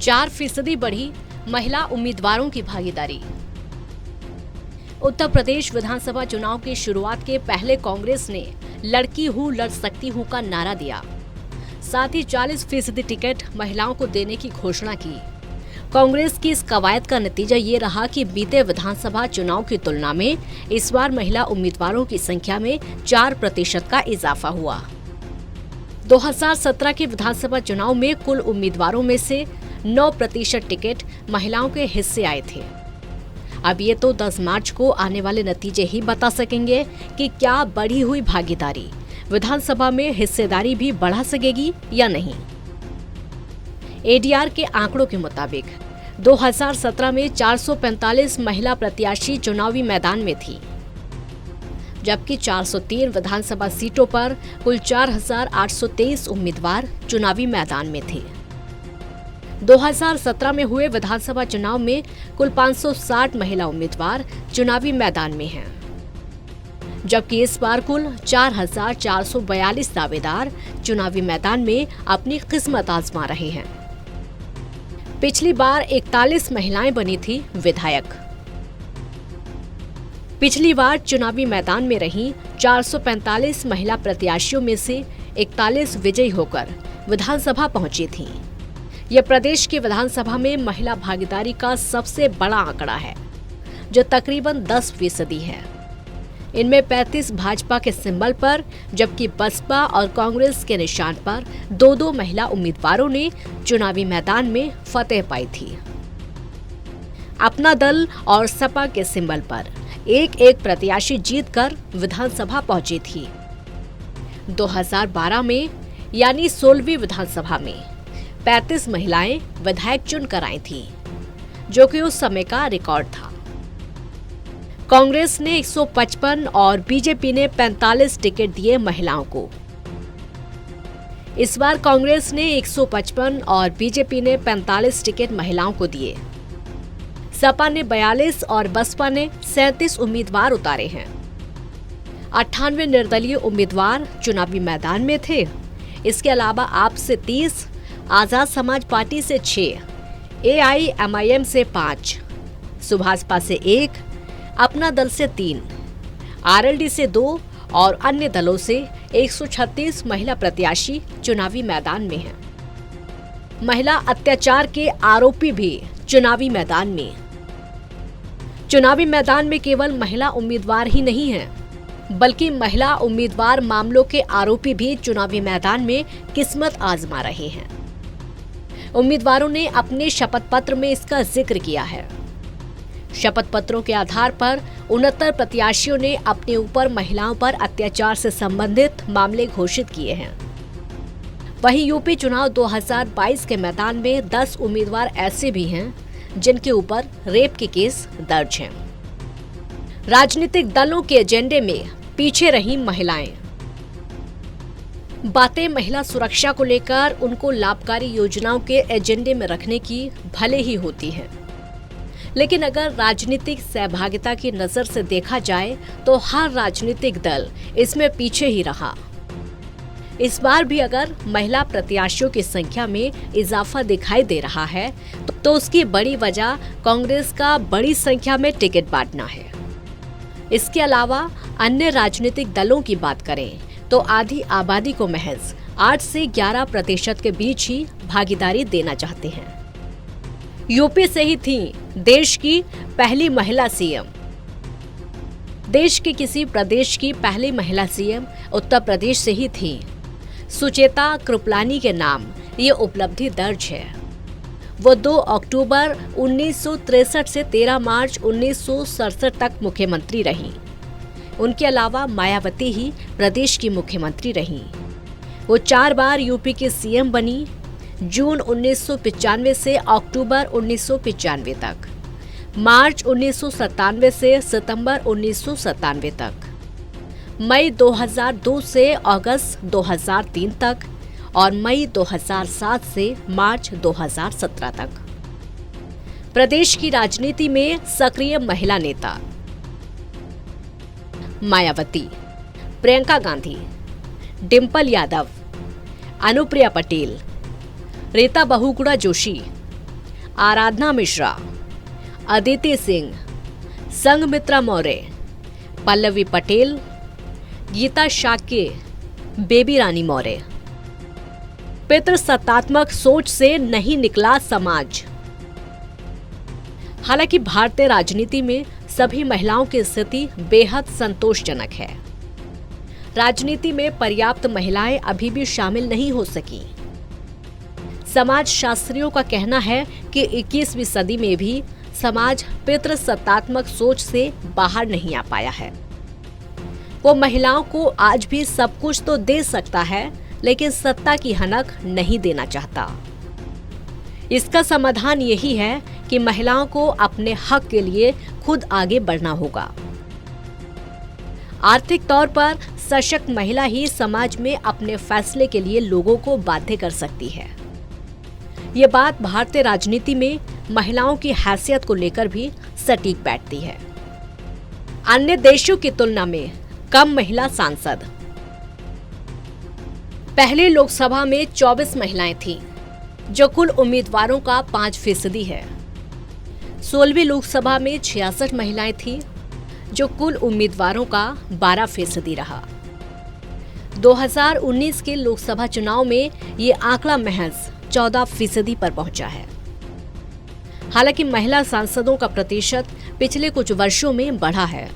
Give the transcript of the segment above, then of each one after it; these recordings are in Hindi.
4% बढ़ी महिला उम्मीदवारों की भागीदारी। उत्तर प्रदेश विधानसभा चुनाव की शुरुआत के पहले कांग्रेस ने लड़की हूं लड़ सकती हूं का नारा दिया। साथ ही 40% टिकट महिलाओं को देने की घोषणा की। कांग्रेस की इस कवायद का नतीजा ये रहा कि बीते विधानसभा चुनाव की तुलना में इस बार महिला उम्मीदवारों की संख्या में 4% का इजाफा हुआ। 2017 के विधानसभा चुनाव में कुल उम्मीदवारों में से 9% टिकट महिलाओं के हिस्से आए थे। अब ये तो 10 मार्च को आने वाले नतीजे ही बता सकेंगे कि क्या बढ़ी हुई भागीदारी विधानसभा में हिस्सेदारी भी बढ़ा सकेगी या नहीं। एडीआर के आंकड़ों के मुताबिक 2017 में 445 महिला प्रत्याशी चुनावी मैदान में थी, जबकि 403 विधानसभा सीटों पर कुल 4,823 उम्मीदवार चुनावी मैदान में थे। 2017 में हुए विधानसभा चुनाव में कुल 560 महिला उम्मीदवार चुनावी मैदान में हैं, जबकि इस बार कुल 4,442 दावेदार चुनावी मैदान में अपनी किस्मत आजमा रहे हैं। पिछली बार 41 महिलाएं बनी थी विधायक। पिछली बार चुनावी मैदान में रही 445 महिला प्रत्याशियों में से 41 विजयी होकर विधानसभा पहुंची थीं। यह प्रदेश की विधानसभा में महिला भागीदारी का सबसे बड़ा आंकड़ा है, जो तकरीबन 10% है। इनमें 35 भाजपा के सिंबल पर, जबकि बसपा और कांग्रेस के निशान पर 2-2 महिला उम्मीदवारों ने चुनावी मैदान में फतेह पाई थी। अपना दल और सपा के सिंबल पर एक प्रत्याशी जीतकर विधानसभा पहुंची थी। 2012 में यानी 16वीं विधानसभा में 35 महिलाएं विधायक चुनकर आई थीं, जो कि उस समय का रिकॉर्ड था। कांग्रेस ने 155 और बीजेपी ने 45 टिकट दिए महिलाओं को। इस बार कांग्रेस ने 155 और बीजेपी ने 45 टिकट महिलाओं को दिए। सपा ने 42 और बसपा ने 37 उम्मीदवार उतारे हैं। 98 निर्दलीय उम्मीदवार चुनावी मैदान में थे। इसके अलावा आप से 30, आजाद समाज पार्टी से 6, AIMIM से 5, सुभाषपा से 1, अपना दल से 3, RLD से 2 और अन्य दलों से 136 महिला प्रत्याशी चुनावी मैदान में हैं। महिला अत्याचार के आरोपी भी चुनावी मैदान में। चुनावी मैदान में केवल महिला उम्मीदवार ही नहीं हैं, बल्कि महिला उम्मीदवार मामलों के आरोपी भी चुनावी मैदान में किस्मत आजमा रहे हैं। उम्मीदवारों ने अपने शपथ पत्र में इसका जिक्र किया है। शपथ पत्रों के आधार पर 69 प्रत्याशियों ने अपने ऊपर महिलाओं पर अत्याचार से संबंधित मामले घोषित किए हैं। वहीं यूपी चुनाव 2022 के मैदान में 10 उम्मीदवार ऐसे भी हैं जिनके ऊपर रेप के केस दर्ज हैं। राजनीतिक दलों के एजेंडे में पीछे रही महिलाएं। बातें महिला सुरक्षा को लेकर उनको लाभकारी योजनाओं के एजेंडे में रखने की भले ही होती हैं, लेकिन अगर राजनीतिक सहभागिता की नजर से देखा जाए तो हर राजनीतिक दल इसमें पीछे ही रहा। इस बार भी अगर महिला प्रत्याशियों की संख्या में इजाफा दिखाई दे रहा है तो उसकी बड़ी वजह कांग्रेस का बड़ी संख्या में टिकट बांटना है। इसके अलावा अन्य राजनीतिक दलों की बात करें तो आधी आबादी को महज 8 से 11% के बीच ही भागीदारी देना चाहते हैं। यूपी से ही थी देश की पहली महिला सीएम। देश के किसी प्रदेश की पहली महिला सीएम उत्तर प्रदेश से ही थी। सुचेता कृपलानी के नाम ये उपलब्धि दर्ज है। वो 2 अक्टूबर 1963 से 13 मार्च 1967 तक मुख्यमंत्री रहीं। उनके अलावा मायावती ही प्रदेश की मुख्यमंत्री रहीं। वो 4 बार यूपी की सीएम बनी, जून 1995 से अक्टूबर 1995 तक, मार्च 1997 से सितंबर 1997 तक, मई 2002 से अगस्त 2003 तक और मई 2007 से मार्च 2017 तक। प्रदेश की राजनीति में सक्रिय महिला नेता मायावती, प्रियंका गांधी, डिंपल यादव, अनुप्रिया पटेल, रीता बहुगुणा जोशी, आराधना मिश्रा, अदिति सिंह, संघमित्रा मौर्य, पल्लवी पटेल, गीता शाक्य, बेबी रानी मौर्य। पितृसत्तात्मक सोच से नहीं निकला समाज। हालांकि भारतीय राजनीति में सभी महिलाओं की स्थिति बेहद संतोषजनक है। राजनीति में पर्याप्त महिलाएं अभी भी शामिल नहीं हो सकी। समाज शास्त्रियों का कहना है कि 21वीं सदी में भी समाज पितृसत्तात्मक सोच से बाहर नहीं आ पाया है। वो महिलाओं को आज भी सब कुछ तो दे सकता है, लेकिन सत्ता की हनक नहीं देना चाहता। इसका समाधान यही है कि महिलाओं को अपने हक के लिए खुद आगे बढ़ना होगा। आर्थिक तौर पर सशक्त महिला ही समाज में अपने फैसले के लिए लोगों को बाध्य कर सकती है। ये बात भारतीय राजनीति में महिलाओं की हैसियत को लेकर भी सटीक बैठती है। अन्य देशों की तुलना में कम महिला सांसद। पहले लोकसभा में 24 महिलाएं थीं, जो कुल उम्मीदवारों का 5% है। 16वीं लोकसभा में 66 महिलाएं थीं, जो कुल उम्मीदवारों का 12% रहा। 2019 के लोकसभा चुनाव में ये आंकड़ा महज 14% पर पहुंचा है। हालांकि महिला सांसदों का प्रतिशत पिछले कुछ वर्षों में बढ़ा है,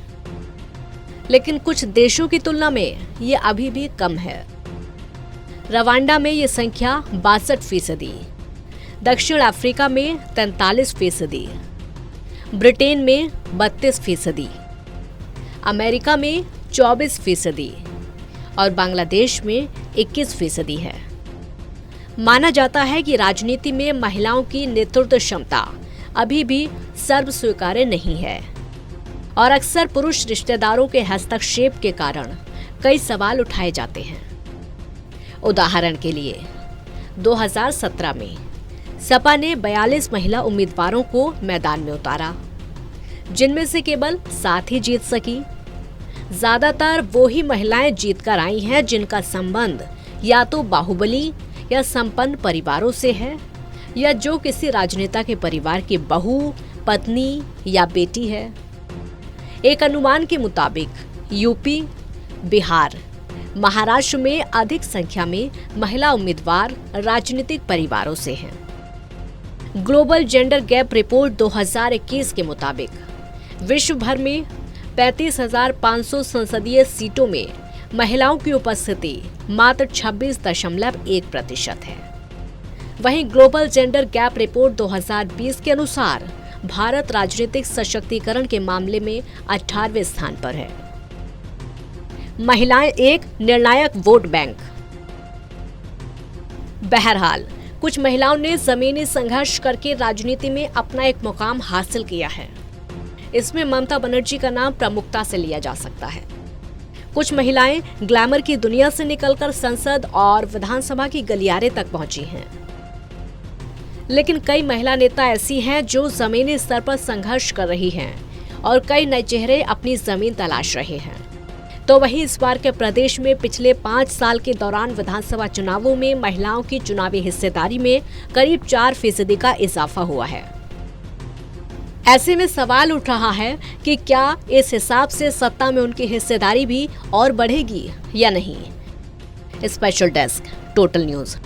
लेकिन कुछ देशों की तुलना में ये अभी भी कम है। रवांडा में ये संख्या 62%, दक्षिण अफ्रीका में 43%, ब्रिटेन में 32%, अमेरिका में 24% और बांग्लादेश में 21% है। माना जाता है कि राजनीति में महिलाओं की नेतृत्व क्षमता अभी भी सर्वस्वीकार्य नहीं है और अक्सर पुरुष रिश्तेदारों के हस्तक्षेप के कारण कई सवाल उठाए जाते हैं। उदाहरण के लिए 2017 में सपा ने 42 महिला उम्मीदवारों को मैदान में उतारा, जिनमें से केवल 7 ही जीत सकी। ज्यादातर वो ही महिलाएं जीतकर आई हैं जिनका संबंध या तो बाहुबली या संपन्न परिवारों से है, या जो किसी राजनेता के परिवार की बहू, पत्नी या बेटी है। एक अनुमान के मुताबिक यूपी, बिहार, महाराष्ट्र में अधिक संख्या में महिला उम्मीदवार राजनीतिक परिवारों से हैं। ग्लोबल जेंडर गैप रिपोर्ट 2021 के मुताबिक विश्व भर में 35,500 संसदीय सीटों में महिलाओं की उपस्थिति मात्र 26.1% है। वहीं ग्लोबल जेंडर गैप रिपोर्ट 2020 के अनुसार भारत राजनीतिक सशक्तिकरण के मामले में 18वें स्थान पर है। महिलाएं एक निर्णायक वोट बैंक। बहरहाल कुछ महिलाओं ने जमीनी संघर्ष करके राजनीति में अपना एक मुकाम हासिल किया है। इसमें ममता बनर्जी का नाम प्रमुखता से लिया जा सकता है। कुछ महिलाएं ग्लैमर की दुनिया से निकलकर संसद और विधानसभा की गलियारे तक पहुंची हैं। लेकिन कई महिला नेता ऐसी हैं जो जमीनी स्तर पर संघर्ष कर रही हैं और कई नए चेहरे अपनी जमीन तलाश रहे हैं। तो वहीं इस बार के प्रदेश में पिछले 5 साल के दौरान विधानसभा चुनावों में महिलाओं की चुनावी हिस्सेदारी में करीब 4% का इजाफा हुआ है। ऐसे में सवाल उठ रहा है कि क्या इस हिसाब से सत्ता में उनकी हिस्सेदारी भी और बढ़ेगी या नहीं। Special desk, total news.